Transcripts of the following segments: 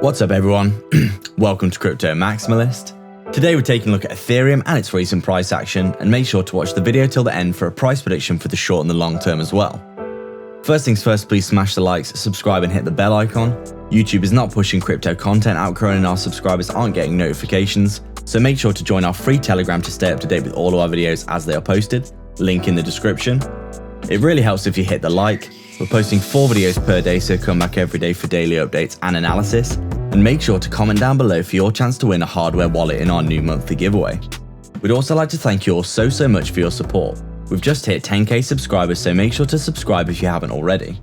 What's up everyone, welcome to Crypto Maximalist. Today we're taking a look at Ethereum and its recent price action, and make sure to watch the video till the end for a price prediction for the short and the long term as well. First things first, please smash the likes, subscribe and hit the bell icon. YouTube is not pushing crypto content out currently and our subscribers aren't getting notifications, so make sure to join our free Telegram to stay up to date with all of our videos as they are posted, link in the description. It really helps if you hit the like. We're posting 4 videos per day, so come back every day for daily updates and analysis. And make sure to comment down below for your chance to win a hardware wallet in our new monthly giveaway. We'd also like to thank you all so much for your support. We've just hit 10k subscribers, so make sure to subscribe if you haven't already.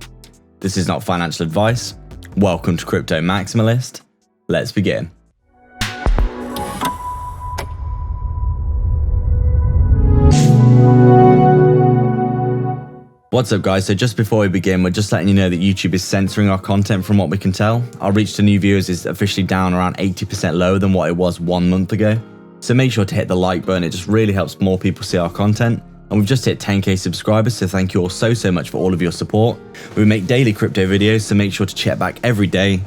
This is not financial advice. Welcome to Crypto Maximalist. Let's begin. What's up guys, so just before we begin, we're just letting you know that YouTube is censoring our content from what we can tell. Our reach to new viewers is officially down around 80% lower than what it was 1 month ago. So make sure to hit the like button, it just really helps more people see our content. And we've just hit 10k subscribers, so thank you all so much for all of your support. We make daily crypto videos, so make sure to check back every day.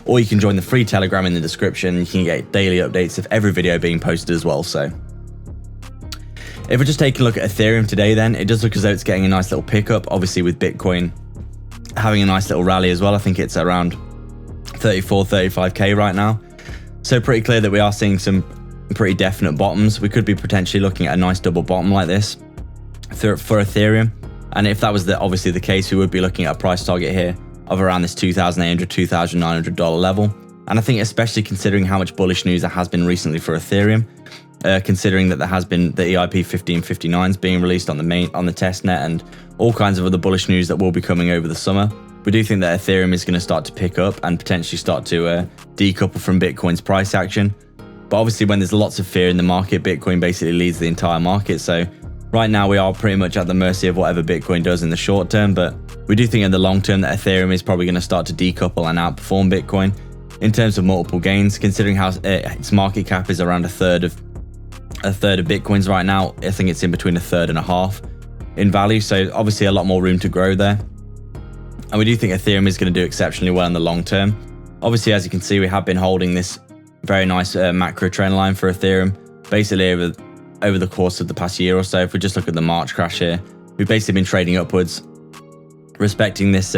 Or you can join the free Telegram in the description, you can get daily updates of every video being posted as well. So if we're just taking a look at Ethereum today, then it does look as though it's getting a nice little pickup, obviously with Bitcoin having a nice little rally as well. I think it's around 35k right now. So pretty clear that we are seeing some pretty definite bottoms. We could be potentially looking at a nice double bottom like this for Ethereum. And if that was obviously the case, we would be looking at a price target here of around this $2,800, $2,900 level. And I think especially considering how much bullish news there has been recently for Ethereum, considering that there has been the EIP 1559s being released on the testnet and all kinds of other bullish news that will be coming over the summer, we do think that Ethereum is going to start to pick up and potentially start to decouple from Bitcoin's price action. But obviously when there's lots of fear in the market, Bitcoin basically leads the entire market. So right now we are pretty much at the mercy of whatever Bitcoin does in the short term, but we do think in the long term that Ethereum is probably going to start to decouple and outperform Bitcoin in terms of multiple gains, considering how its market cap is around a third of Bitcoin's right now. I think it's in between a third and a half in value, so obviously a lot more room to grow there. And we do think Ethereum is going to do exceptionally well in the long term. Obviously, as you can see, we have been holding this very nice macro trend line for Ethereum basically over the course of the past year or so. If we just look at the March crash here, we've basically been trading upwards, respecting this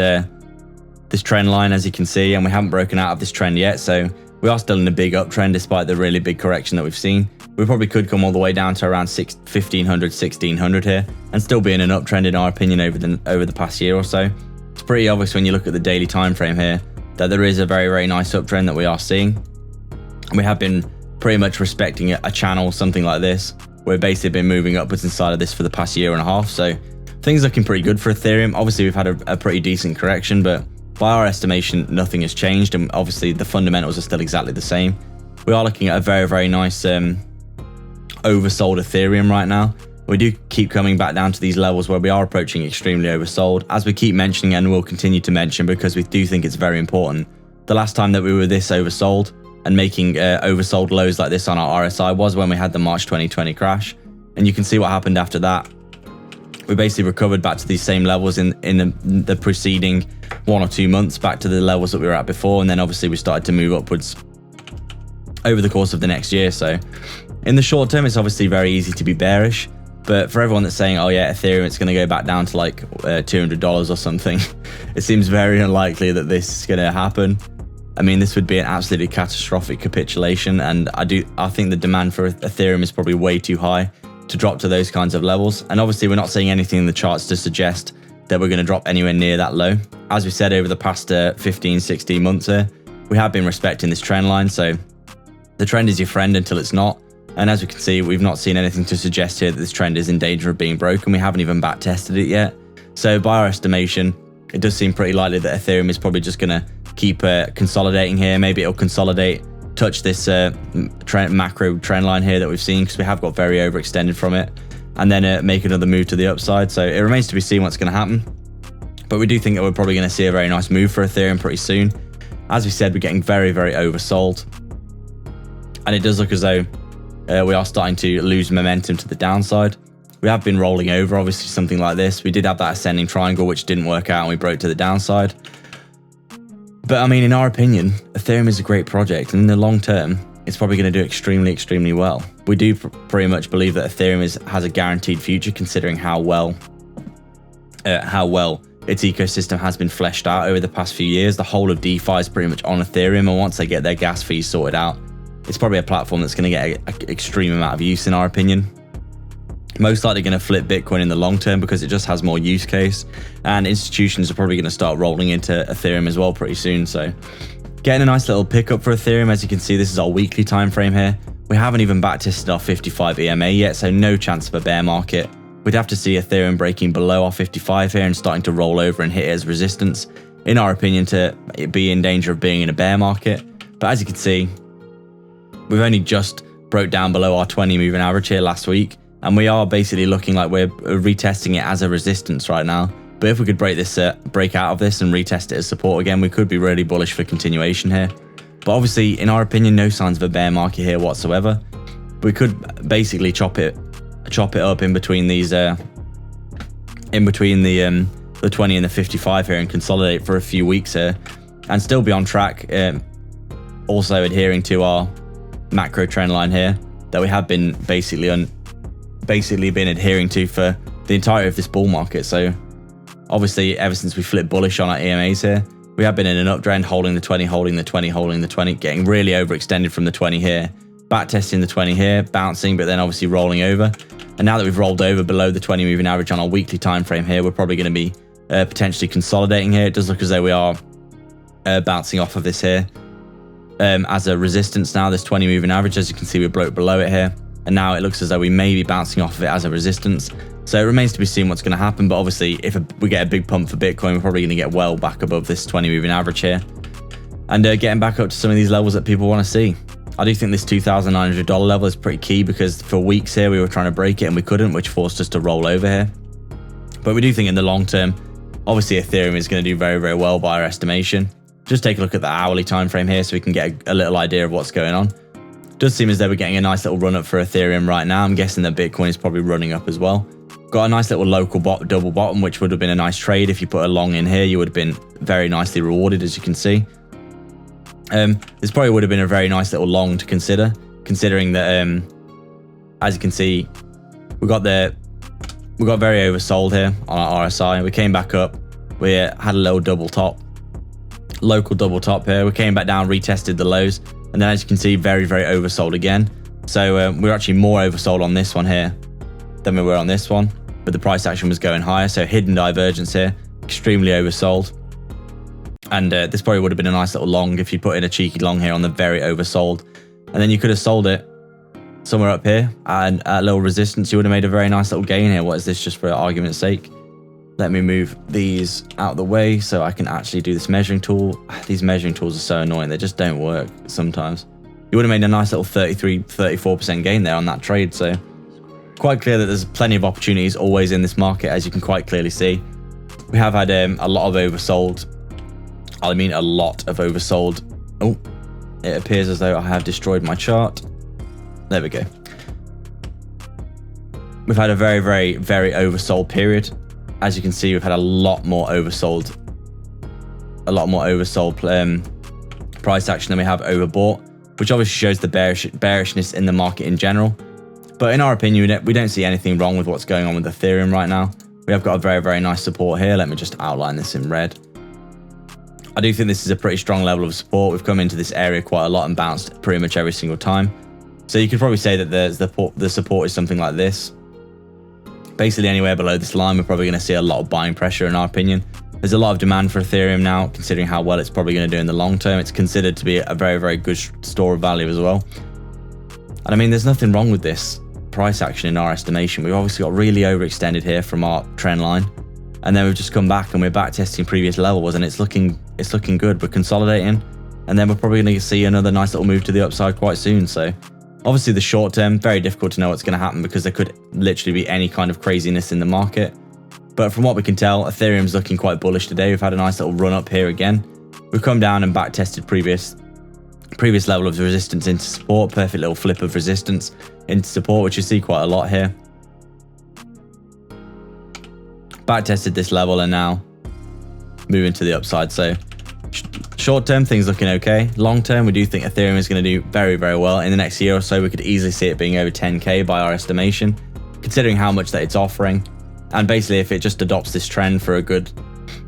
trend line, as you can see, and we haven't broken out of this trend yet. So we are still in a big uptrend despite the really big correction that we've seen. We probably could come all the way down to around 1500, 1600 here and still be in an uptrend in our opinion over the past year or so. It's pretty obvious when you look at the daily time frame here that there is a very nice uptrend that we are seeing. And we have been pretty much respecting a channel, something like this. We've basically been moving upwards inside of this for the past year and a half. So things looking pretty good for Ethereum. Obviously we've had a pretty decent correction, but by our estimation, nothing has changed. And obviously the fundamentals are still exactly the same. We are looking at a very nice oversold Ethereum right now. We do keep coming back down to these levels where we are approaching extremely oversold, as we keep mentioning and will continue to mention because we do think it's very important. The last time that we were this oversold and making oversold lows like this on our RSI was when we had the March 2020 crash, and you can see what happened after that. We basically recovered back to these same levels in the preceding 1 or 2 months, back to the levels that we were at before, and then obviously we started to move upwards over the course of the next year. So in the short term, it's obviously very easy to be bearish, but for everyone that's saying, oh yeah, Ethereum, it's going to go back down to like $200 or something, it seems very unlikely that this is going to happen. I mean, this would be an absolutely catastrophic capitulation, and I think the demand for Ethereum is probably way too high to drop to those kinds of levels. And obviously we're not seeing anything in the charts to suggest that we're going to drop anywhere near that low. As we said, over the past 15-16 months here, we have been respecting this trend line, so the trend is your friend until it's not. And as we can see, we've not seen anything to suggest here that this trend is in danger of being broken. We haven't even back tested it yet. So by our estimation, it does seem pretty likely that Ethereum is probably just going to keep consolidating here. Maybe it'll consolidate, touch this macro trend line here that we've seen, because we have got very overextended from it, and then make another move to the upside. So it remains to be seen what's going to happen. But we do think that we're probably going to see a very nice move for Ethereum pretty soon. As we said, we're getting very oversold. And it does look as though we are starting to lose momentum to the downside. We have been rolling over, obviously, something like this. We did have that ascending triangle, which didn't work out, and we broke to the downside. But I mean, in our opinion, Ethereum is a great project, and in the long term, it's probably going to do extremely well. We do pretty much believe that Ethereum has a guaranteed future, considering how well its ecosystem has been fleshed out over the past few years. The whole of DeFi is pretty much on Ethereum, and once they get their gas fees sorted out, it's probably a platform that's going to get an extreme amount of use, in our opinion. Most likely going to flip Bitcoin in the long term because it just has more use case, and institutions are probably going to start rolling into Ethereum as well pretty soon. So getting a nice little pickup for Ethereum. As you can see, this is our weekly time frame here. We haven't even backtested our 55 EMA yet, so no chance of a bear market. We'd have to see Ethereum breaking below our 55 here and starting to roll over and hit it as resistance, in our opinion, to be in danger of being in a bear market. But as you can see, we've only just broke down below our 20 moving average here last week, and we are basically looking like we're retesting it as a resistance right now. But if we could break out of this and retest it as support again, we could be really bullish for continuation here. But obviously, in our opinion, no signs of a bear market here whatsoever. We could basically chop it up in between these, the 20 and the 55 here, and consolidate for a few weeks here, and still be on track. Also adhering to our macro trend line here that we have been basically been adhering to for the entirety of this bull market. So obviously, ever since we flipped bullish on our EMAs here, we have been in an uptrend, holding the 20, holding the 20, holding the 20, getting really overextended from the 20 here, back testing the 20 here, bouncing, but then obviously rolling over. And now that we've rolled over below the 20 moving average on our weekly time frame here, we're probably going to be potentially consolidating here. It does look as though we are bouncing off of this here as a resistance now, this 20 moving average. As you can see, we broke below it here, and now it looks as though we may be bouncing off of it as a resistance. So it remains to be seen what's going to happen. But obviously, if we get a big pump for Bitcoin, we're probably going to get well back above this 20 moving average here, and getting back up to some of these levels that people want to see. I do think this $2,900 level is pretty key, because for weeks here we were trying to break it and we couldn't, which forced us to roll over here. But we do think in the long term, obviously Ethereum is going to do very well by our estimation. Just take a look at the hourly time frame here so we can get a little idea of what's going on. It does seem as though we're getting a nice little run up for Ethereum right now. I'm guessing that Bitcoin is probably running up as well. Got a nice little local double bottom, which would have been a nice trade. If you put a long in here, you would have been very nicely rewarded, as you can see. This probably would have been a very nice little long to consider, considering that, as you can see, we got very oversold here on our RSI. We came back up, we had a little local double top here. We came back down, retested the lows, and then as you can see, very oversold again. So we're actually more oversold on this one here than we were on this one, but the price action was going higher. So hidden divergence here, extremely oversold. And this probably would have been a nice little long if you put in a cheeky long here on the very oversold. And then you could have sold it somewhere up here and at a little resistance. You would have made a very nice little gain here. What is this, just for argument's sake? Let me move these out of the way so I can actually do this measuring tool. These measuring tools are so annoying. They just don't work sometimes. You would have made a nice little 34% gain there on that trade. So quite clear that there's plenty of opportunities always in this market, as you can quite clearly see. We have had a lot of oversold. I mean, a lot of oversold. Oh, it appears as though I have destroyed my chart. There we go. We've had a very oversold period. As you can see, we've had a lot more oversold price action than we have overbought, which obviously shows the bearishness in the market in general. But in our opinion, we don't see anything wrong with what's going on with Ethereum right now. We have got a very nice support here. Let me just outline this in red. I do think this is a pretty strong level of support. We've come into this area quite a lot and bounced pretty much every single time. So you could probably say that the support is something like this. Basically anywhere below this line, we're probably going to see a lot of buying pressure, in our opinion. There's a lot of demand for Ethereum now, considering how well it's probably going to do in the long term. It's considered to be a very good store of value as well. And I mean, there's nothing wrong with this price action in our estimation. We've obviously got really overextended here from our trend line. And then we've just come back and we're back testing previous levels, and it's looking good. We're consolidating, and then we're probably going to see another nice little move to the upside quite soon. So obviously the short term, very difficult to know what's going to happen, because there could literally be any kind of craziness in the market. But from what we can tell, Ethereum's looking quite bullish today. We've had a nice little run up here again. We've come down and back tested previous level of resistance into support. Perfect little flip of resistance into support, which you see quite a lot here. Back tested this level and now moving to the upside. So Short term, things looking okay. Long term, we do think Ethereum is going to do very, very well. In the next year or so, we could easily see it being over 10K by our estimation, considering how much that it's offering. And basically, if it just adopts this trend for a good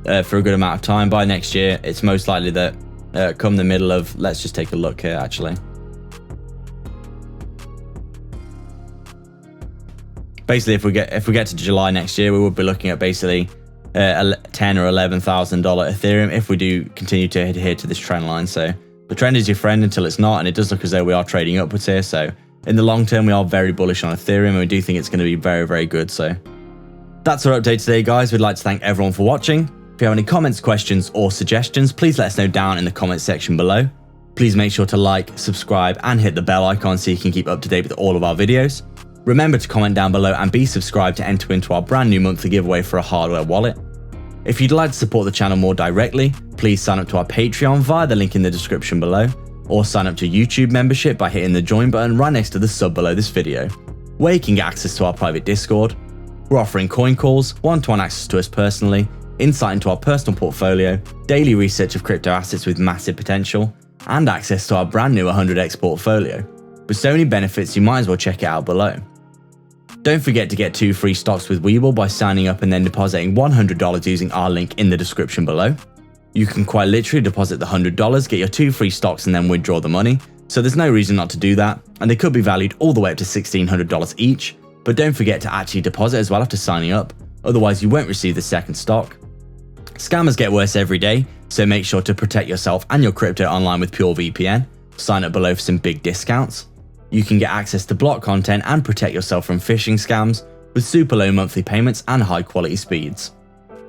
amount of time, by next year, it's most likely that come the middle of, let's just take a look here actually. Basically, if we get to July next year, we would be looking at basically $10,000 or $11,000 Ethereum if we do continue to adhere to this trend line. So the trend is your friend until it's not, and it does look as though we are trading upwards here. So in the long term, we are very bullish on Ethereum, and we do think it's going to be very, very good. So that's our update today, guys. We'd like to thank everyone for watching. If you have any comments, questions, or suggestions, please let us know down in the comments section below. Please make sure to like, subscribe, and hit the bell icon so you can keep up to date with all of our videos. Remember to comment down below and be subscribed to enter into our brand new monthly giveaway for a hardware wallet. If you'd like to support the channel more directly, please sign up to our Patreon via the link in the description below, or sign up to YouTube membership by hitting the join button right next to the sub below this video, where you can get access to our private Discord. We're offering coin calls, one-to-one access to us personally, insight into our personal portfolio, daily research of crypto assets with massive potential, and access to our brand new 100x portfolio. With so many benefits, you might as well check it out below. Don't forget to get 2 free stocks with Webull by signing up and then depositing $100 using our link in the description below. You can quite literally deposit the $100, get your 2 free stocks, and then withdraw the money, so there's no reason not to do that, and they could be valued all the way up to $1,600 each, but don't forget to actually deposit as well after signing up, otherwise you won't receive the second stock. Scammers get worse every day, so make sure to protect yourself and your crypto online with PureVPN. Sign up below for some big discounts. You can get access to block content and protect yourself from phishing scams with super low monthly payments and high quality speeds.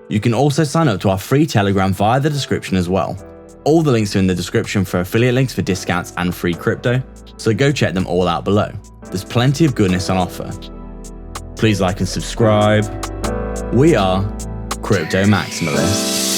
You can also sign up to our free Telegram via the description as well. All the links are in the description for affiliate links for discounts and free crypto, so go check them all out below. There's plenty of goodness on offer. Please like and subscribe. We are Crypto Maximalists.